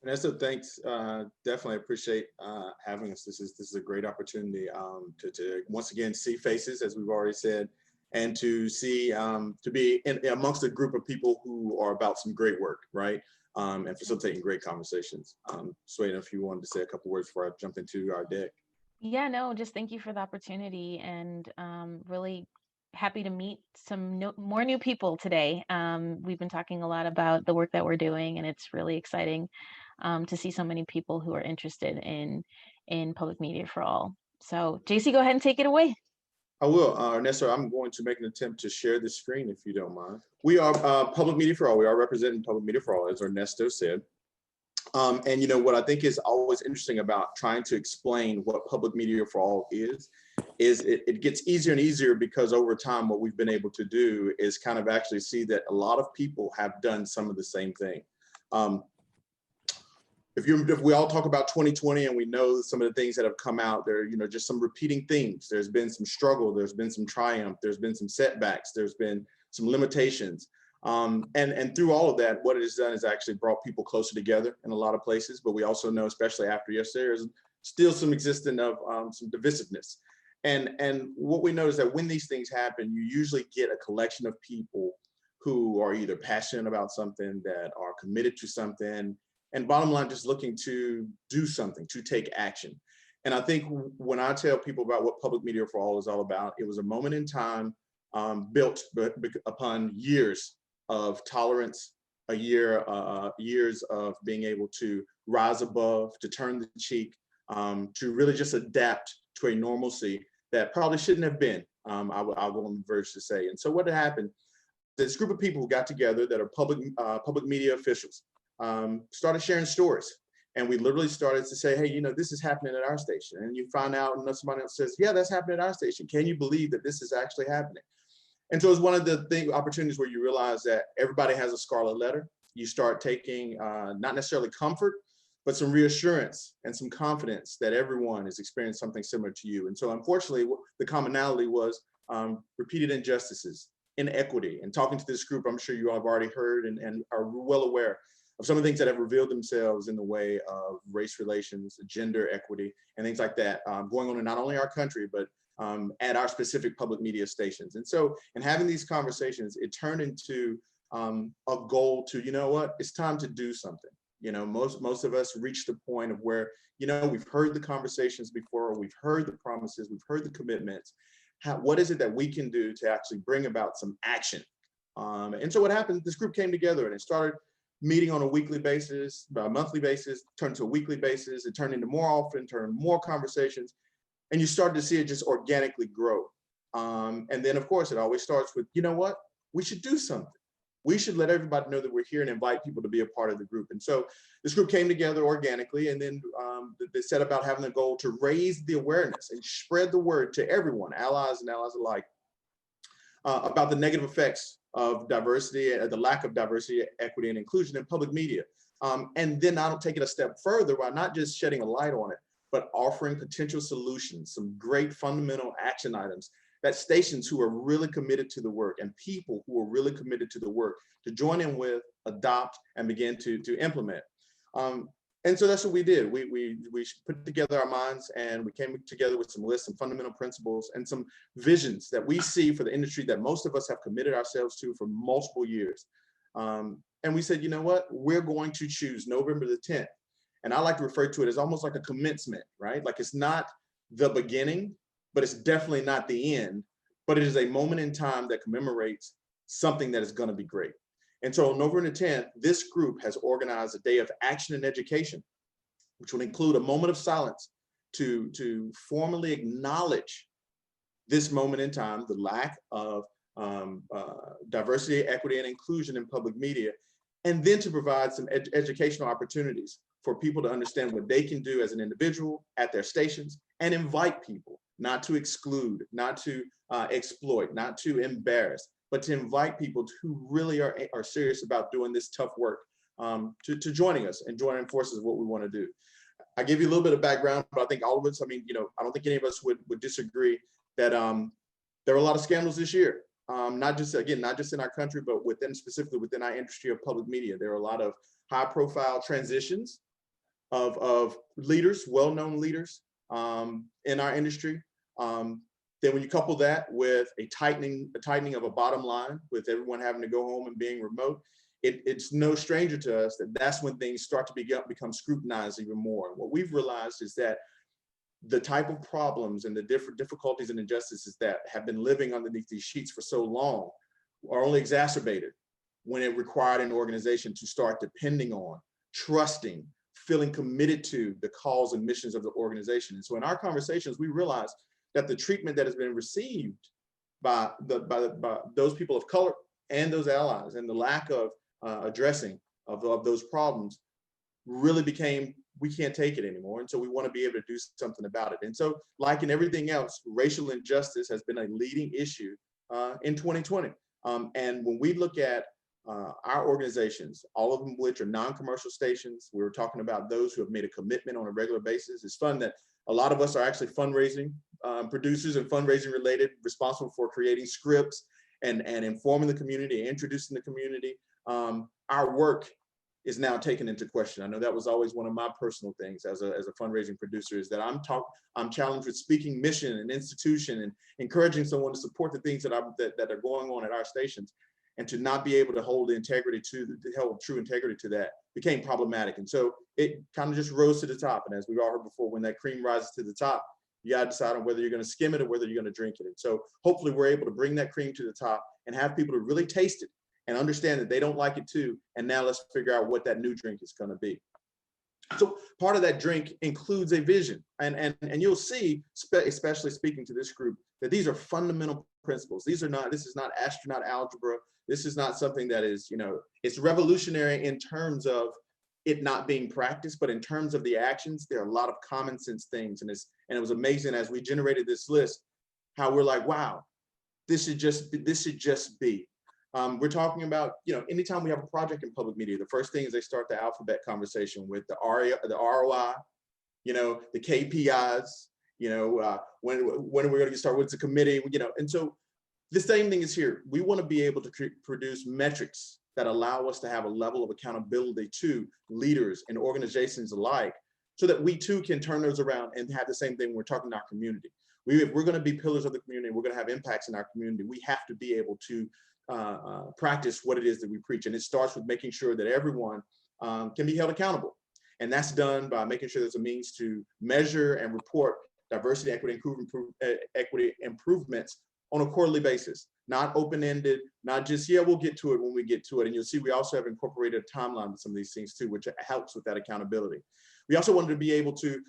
Vanessa, thanks. Definitely appreciate having us. This is a great opportunity to once again see faces, as we've already said, and to see to be amongst a group of people who are about some great work, right? And facilitating great conversations. Sweden, if you wanted to say a couple words before I jump into our deck. Yeah, no, just thank you for the opportunity and really happy to meet some more new people today. We've been talking a lot about the work that we're doing, and it's really exciting to see so many people who are interested in public media for all. So, JC, go ahead and take it away. I will, Ernesto. I'm going to make an attempt to share the screen if you don't mind. We are Public Media for All. We are representing Public Media for All, as Ernesto said. And what I think is always interesting about trying to explain what public media for all is it gets easier and easier because over time, what we've been able to do is kind of actually see that a lot of people have done some of the same thing. Um, if we all talk about 2020 and we know some of the things that have come out there, just some repeating themes. There's been some struggle, there's been some triumph, there's been some setbacks, there's been some limitations. And through all of that, what it has done is actually brought people closer together in a lot of places. But we also know, especially after yesterday, there's still some existence of some divisiveness. And what we know is that when these things happen, you usually get a collection of people who are either passionate about something, that are committed to something, and bottom line, just looking to do something, to take action. And I think when I tell people about what Public Media for All is all about, it was a moment in time built upon years of tolerance, years of being able to rise above, to turn the cheek, to really just adapt to a normalcy that probably shouldn't have been, I'll go on the verge to say. And so what had happened, this group of people who got together that are public media officials, started sharing stories. And we literally started to say, hey, this is happening at our station. And you find out, and somebody else says, yeah, that's happening at our station. Can you believe that this is actually happening? And so it's one of the opportunities where you realize that everybody has a scarlet letter. You start taking not necessarily comfort, but some reassurance and some confidence that everyone has experienced something similar to you. And so unfortunately, the commonality was repeated injustices, inequity. And talking to this group, I'm sure you all have already heard and are well aware of some of the things that have revealed themselves in the way of race relations, gender equity, and things like that, going on in not only our country, but at our specific public media stations. And so in having these conversations, it turned into a goal to, it's time to do something. Most of us reach the point of where, we've heard the conversations before, we've heard the promises, we've heard the commitments. What is it that we can do to actually bring about some action? And so what happened, this group came together and it started meeting on a weekly basis, a monthly basis, turned to a weekly basis, it turned into more often, turned more conversations, and you started to see it just organically grow. And then of course, it always starts with, what? We should do something. We should let everybody know that we're here and invite people to be a part of the group. And so this group came together organically, and then they set about having the goal to raise the awareness and spread the word to everyone, allies and allies alike, about the negative effects of diversity, the lack of diversity, equity, and inclusion in public media. And then I'll take it a step further by not just shedding a light on it, but offering potential solutions, some great fundamental action items that stations who are really committed to the work and people who are really committed to the work to join in with, adopt, and begin to implement. And so that's what we did. We put together our minds and we came together with some lists, some fundamental principles, and some visions that we see for the industry that most of us have committed ourselves to for multiple years. And we said, you know what? We're going to choose November the 10th. And I like to refer to it as almost like a commencement, right? Like it's not the beginning, but it's definitely not the end, but it is a moment in time that commemorates something that is going to be great. And so on November the 10th, this group has organized a day of action and education, which will include a moment of silence to formally acknowledge this moment in time, the lack of diversity, equity, and inclusion in public media, and then to provide some educational opportunities for people to understand what they can do as an individual at their stations, and invite people not to exclude, not to exploit, not to embarrass, but to invite people who really are serious about doing this tough work to joining us and joining forces of what we want to do. I give you a little bit of background, but I think all of us, I don't think any of us would disagree that there are a lot of scandals this year. Not just in our country, but specifically within our industry of public media. There are a lot of high profile transitions of leaders, well-known leaders in our industry. Then when you couple that with a tightening of a bottom line, with everyone having to go home and being remote, it's no stranger to us that that's when things start to become scrutinized even more. What we've realized is that the type of problems and the different difficulties and injustices that have been living underneath these sheets for so long are only exacerbated when it required an organization to start depending on, trusting, feeling committed to the cause and missions of the organization. And so in our conversations, we realized that the treatment that has been received by those people of color and those allies, and the lack of addressing of those problems, really became, we can't take it anymore. And so we want to be able to do something about it. And so, like in everything else, racial injustice has been a leading issue in 2020. And when we look at our organizations, all of them which are non-commercial stations, we were talking about those who have made a commitment on a regular basis. It's fun that a lot of us are actually fundraising producers and fundraising related, responsible for creating scripts and informing the community, introducing the community. Our work is now taken into question. I know that was always one of my personal things as a fundraising producer, is that I'm challenged with speaking mission and institution and encouraging someone to support the things that are going on at our stations, and to not be able to hold true integrity to that became problematic. And so it kind of just rose to the top. And as we've all heard before, when that cream rises to the top, you got to decide on whether you're going to skim it or whether you're going to drink it. And so hopefully we're able to bring that cream to the top and have people to really taste it and understand that they don't like it too. And now let's figure out what that new drink is going to be. So part of that drink includes a vision. And you'll see, especially speaking to this group, that these are fundamental principles. This is not astronaut algebra. This is not something that is, it's revolutionary in terms of it not being practiced, but in terms of the actions, there are a lot of common sense things. And it was amazing as we generated this list, how we're like, wow, this should just be. We're talking about, anytime we have a project in public media, the first thing is they start the alphabet conversation with the ROI, the KPIs, when are we going to start, what's the committee, and so the same thing is here. We want to be able to produce metrics that allow us to have a level of accountability to leaders and organizations alike, so that we too can turn those around and have the same thing when we're talking to our community. If we're going to be pillars of the community, we're going to have impacts in our community, we have to be able to practice what it is that we preach. And it starts with making sure that everyone can be held accountable. And that's done by making sure there's a means to measure and report diversity, equity improvements on a quarterly basis, not open-ended, not just, we'll get to it when we get to it. And you'll see we also have incorporated a timeline with some of these things too, which helps with that accountability. We also wanted to be able to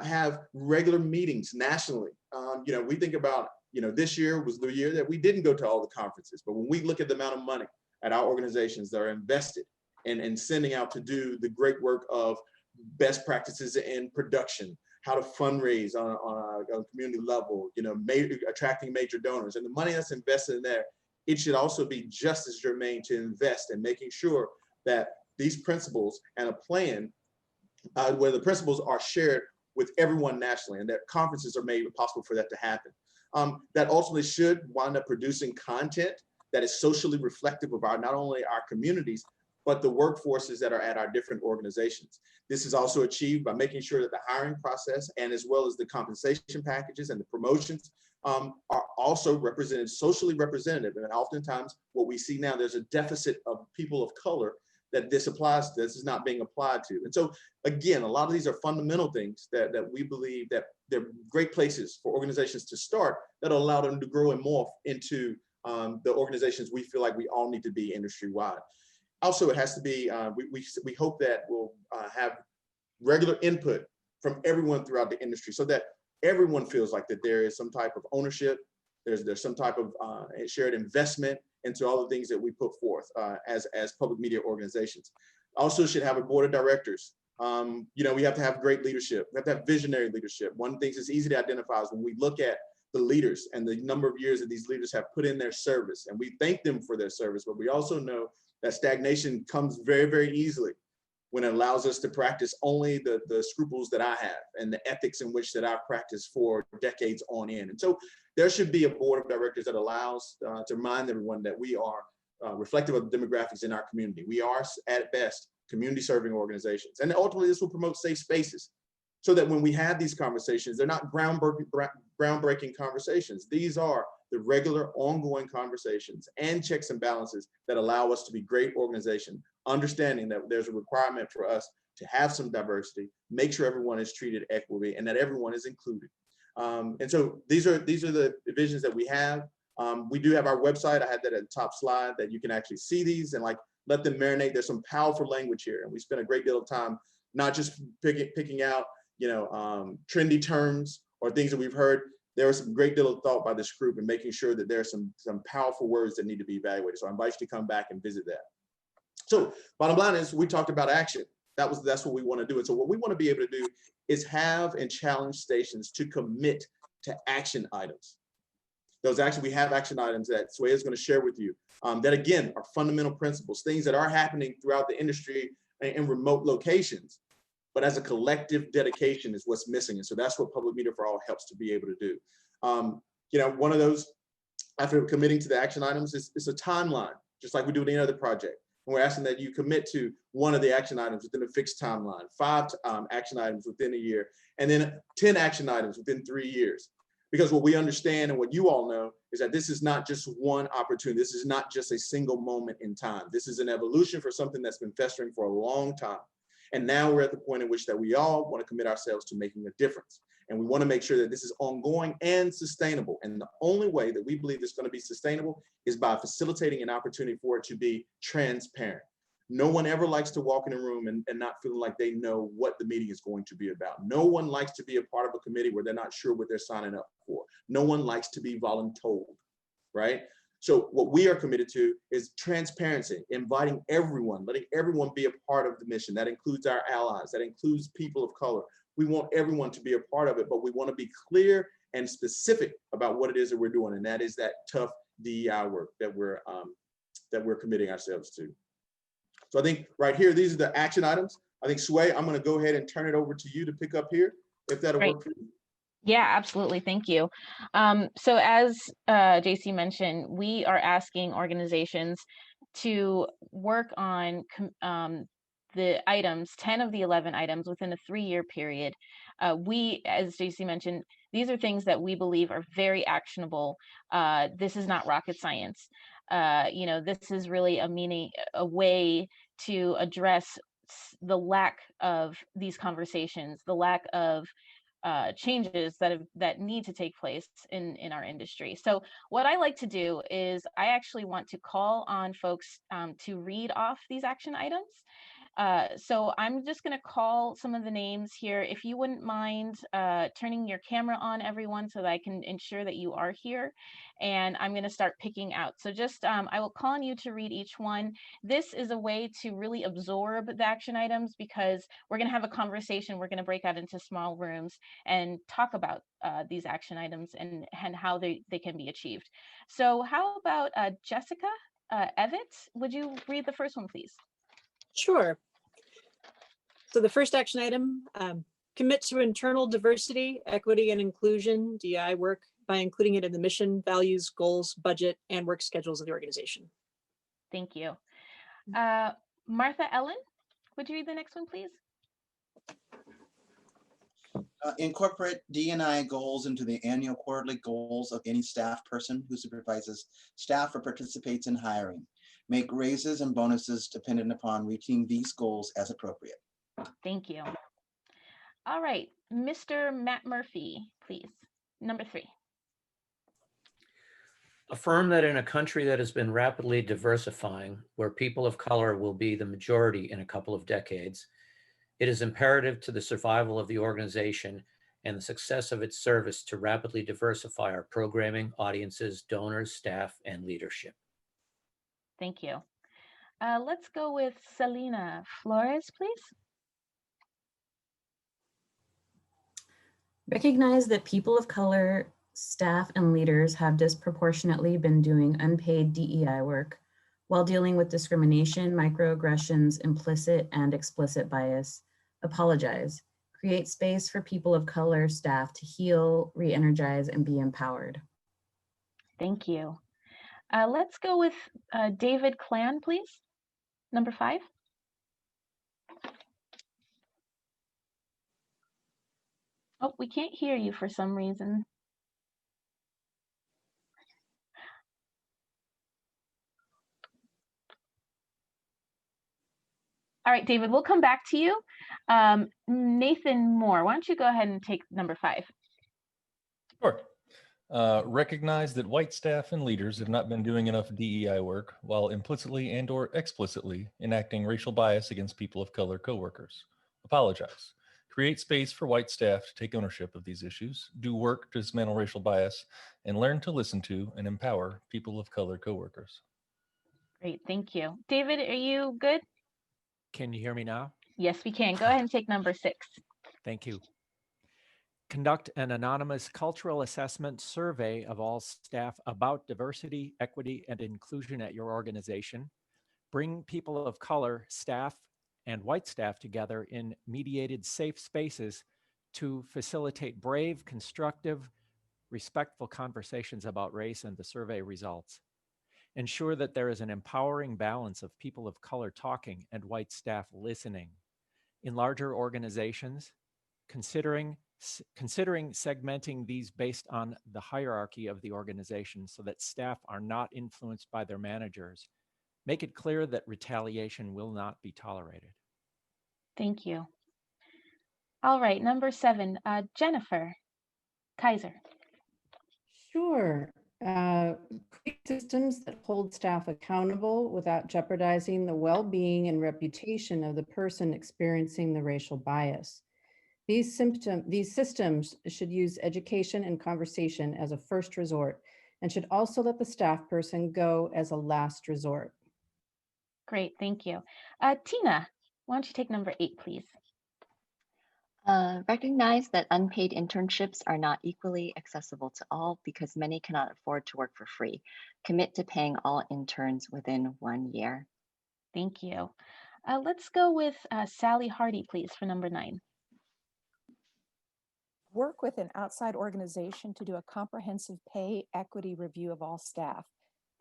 have regular meetings nationally. We think about, this year was the year that we didn't go to all the conferences, but when we look at the amount of money at our organizations that are invested in sending out to do the great work of best practices in production, how to fundraise on a community level, attracting major donors, and the money that's invested in there, it should also be just as germane to invest in making sure that these principles and a plan where the principles are shared with everyone nationally, and that conferences are made possible for that to happen. That ultimately should wind up producing content that is socially reflective of not only our communities, but the workforces that are at our different organizations. This is also achieved by making sure that the hiring process, and as well as the compensation packages and the promotions, are also socially representative. And oftentimes what we see now, there's a deficit of people of color that this is not being applied to. And so again, a lot of these are fundamental things that we believe that they're great places for organizations to start that'll allow them to grow and morph into the organizations we feel like we all need to be industry-wide. Also, it has to be, we hope that we'll have regular input from everyone throughout the industry, so that everyone feels like that there is some type of ownership, there's some type of shared investment into all the things that we put forth as public media organizations. Also should have a board of directors. We have to have great leadership. We have to have visionary leadership. One of the things that's easy to identify is when we look at the leaders and the number of years that these leaders have put in their service, and we thank them for their service, but we also know that stagnation comes very, very easily when it allows us to practice only the scruples that I have and the ethics in which that I've practiced for decades on end. And so there should be a board of directors that allows to remind everyone that we are reflective of the demographics in our community. We are at best community serving organizations. And ultimately this will promote safe spaces so that when we have these conversations, they're not groundbreaking conversations. These are the regular ongoing conversations and checks and balances that allow us to be great organization, understanding that there's a requirement for us to have some diversity, make sure everyone is treated equitably and that everyone is included. And so these are the visions that we have. We do have our website. I had that at the top slide that you can actually see these and like let them marinate. There's some powerful language here, and we spent a great deal of time not just picking out trendy terms or things that we've heard. There was some great deal of thought by this group and making sure that there's some powerful words that need to be evaluated. So I invite you to come back and visit that. So bottom line is we talked about action. That's what we want to do. And so what we want to be able to do is have and challenge stations to commit to action items. We have action items that Sway is going to share with you that again are fundamental principles, things that are happening throughout the industry in remote locations, but as a collective dedication is what's missing. And so that's what Public Media for All helps to be able to do. One of those, after committing to the action items, is a timeline, just like we do with any other project. And we're asking that you commit to one of the action items within a fixed timeline, 5 action items within a year, and then 10 action items within 3 years. Because what we understand and what you all know is that this is not just one opportunity. This is not just a single moment in time. This is an evolution for something that's been festering for a long time. And now we're at the point in which that we all want to commit ourselves to making a difference. And we want to make sure that this is ongoing and sustainable. And the only way that we believe it's going to be sustainable is by facilitating an opportunity for it to be transparent. No one ever likes to walk in a room and not feeling like they know what the meeting is going to be about. No one likes to be a part of a committee where they're not sure what they're signing up for. No one likes to be voluntold, right? So what we are committed to is transparency, inviting everyone, letting everyone be a part of the mission. That includes our allies, that includes people of color. We want everyone to be a part of it, but we want to be clear and specific about what it is that we're doing. And that is that tough DEI work that we're committing ourselves to. So I think right here, these are the action items. I think Sway, I'm going to go ahead and turn it over to you to pick up here, if that'll work for you. Yeah, absolutely. Thank you. So as JC mentioned, we are asking organizations to work on the items, 10 of the 11 items within a 3-year period. We, as JC mentioned, these are things that we believe are very actionable. This is not rocket science. This is really a way to address the lack of these conversations, the lack of changes that need to take place in our industry. So what I like to do is I actually want to call on folks to read off these action items. So I'm just going to call some of the names here. If you wouldn't mind turning your camera on, everyone, so that I can ensure that you are here. And I'm going to start picking out. So just I will call on you to read each one. This is a way to really absorb the action items because we're going to have a conversation. We're going to break out into small rooms and talk about these action items and how they can be achieved. So how about Jessica Evett? Would you read the first one, please? Sure. So the first action item, commit to internal diversity, equity, and inclusion, DEI work by including it in the mission, values, goals, budget, and work schedules of the organization. Thank you. Martha Ellen, would you read the next one, please? Incorporate D&I goals into the annual quarterly goals of any staff person who supervises staff or participates in hiring. Make raises and bonuses dependent upon reaching these goals as appropriate. Thank you. All right, Mr. Matt Murphy, please. Number 3. Affirm that in a country that has been rapidly diversifying, where people of color will be the majority in a couple of decades, it is imperative to the survival of the organization and the success of its service to rapidly diversify our programming, audiences, donors, staff, and leadership. Thank you. Let's go with Selena Flores, please. Recognize that people of color, staff, and leaders have disproportionately been doing unpaid DEI work while dealing with discrimination, microaggressions, implicit and explicit bias. Apologize. Create space for people of color staff to heal, re-energize, and be empowered. Thank you. Let's go with David Clan, please. Number 5. Oh, we can't hear you for some reason. All right, David, we'll come back to you. Nathan Moore, why don't you go ahead and take number 5? Sure. Recognize that white staff and leaders have not been doing enough DEI work while implicitly and/or explicitly enacting racial bias against people of color coworkers. Apologize. Create space for white staff to take ownership of these issues, do work to dismantle racial bias, and learn to listen to and empower people of color coworkers. Great, thank you. David, are you good? Can you hear me now? Yes, we can. Go ahead and take number 6. Thank you. Conduct an anonymous cultural assessment survey of all staff about diversity, equity, and inclusion at your organization. Bring people of color staff and white staff together in mediated safe spaces to facilitate brave, constructive, respectful conversations about race and the survey results. Ensure that there is an empowering balance of people of color talking and white staff listening. In larger organizations, considering segmenting these based on the hierarchy of the organization so that staff are not influenced by their managers. Make it clear that retaliation will not be tolerated. Thank you. All right, number 7, Jennifer Kaiser. Sure. Create systems that hold staff accountable without jeopardizing the well-being and reputation of the person experiencing the racial bias. These systems should use education and conversation as a first resort and should also let the staff person go as a last resort. Great, thank you. Tina, why don't you take number 8, please? Recognize that unpaid internships are not equally accessible to all because many cannot afford to work for free. Commit to paying all interns within 1 year. Thank you. Let's go with Sally Hardy, please, for number 9. Work with an outside organization to do a comprehensive pay equity review of all staff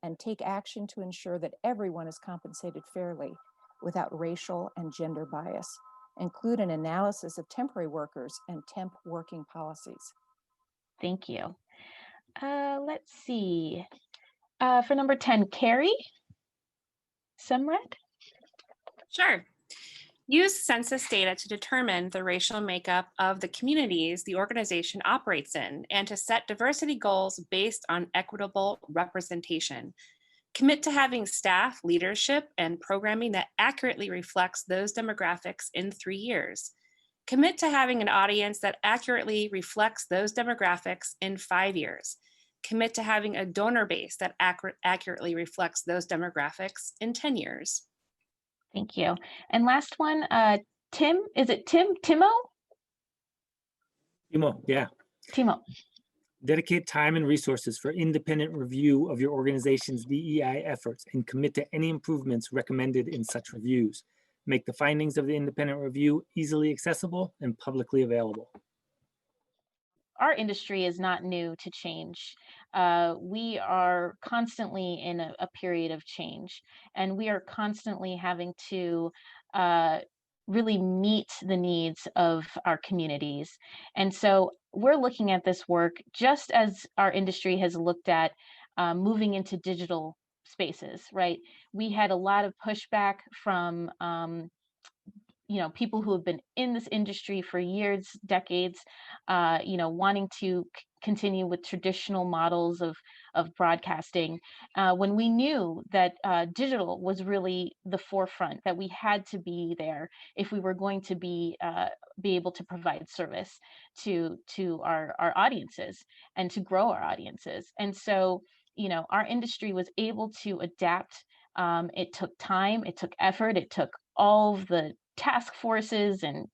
and take action to ensure that everyone is compensated fairly without racial and gender bias. Include an analysis of temporary workers and temp working policies. Thank you. Let's see. For number 10, Carrie Sumred. Sure. Use census data to determine the racial makeup of the communities the organization operates in and to set diversity goals based on equitable representation. Commit to having staff, leadership, and programming that accurately reflects those demographics in 3 years. Commit to having an audience that accurately reflects those demographics in 5 years. Commit to having a donor base that accurately reflects those demographics in 10 years. Thank you. And last one, Tim, is it Timo? Timo, yeah. Timo. Dedicate time and resources for independent review of your organization's DEI efforts and commit to any improvements recommended in such reviews. Make the findings of the independent review easily accessible and publicly available. Our industry is not new to change. We are constantly in a period of change, and we are constantly having to really meet the needs of our communities. And so we're looking at this work just as our industry has looked at moving into digital spaces, right? We had a lot of pushback from people who have been in this industry for years, decades, wanting to continue with traditional models of broadcasting, when we knew that digital was really the forefront, that we had to be there if we were going to be able to provide service to our audiences and to grow our audiences. And so, our industry was able to adapt. It took time, it took effort, it took all of the task forces and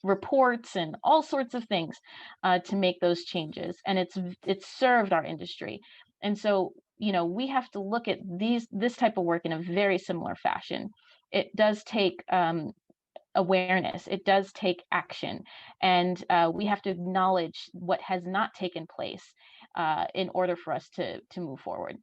reports and all sorts of things to make those changes, and it's served our industry. And so we have to look at this type of work in a very similar fashion. It does take awareness, it does take action, and we have to acknowledge what has not taken place in order for us to move forward.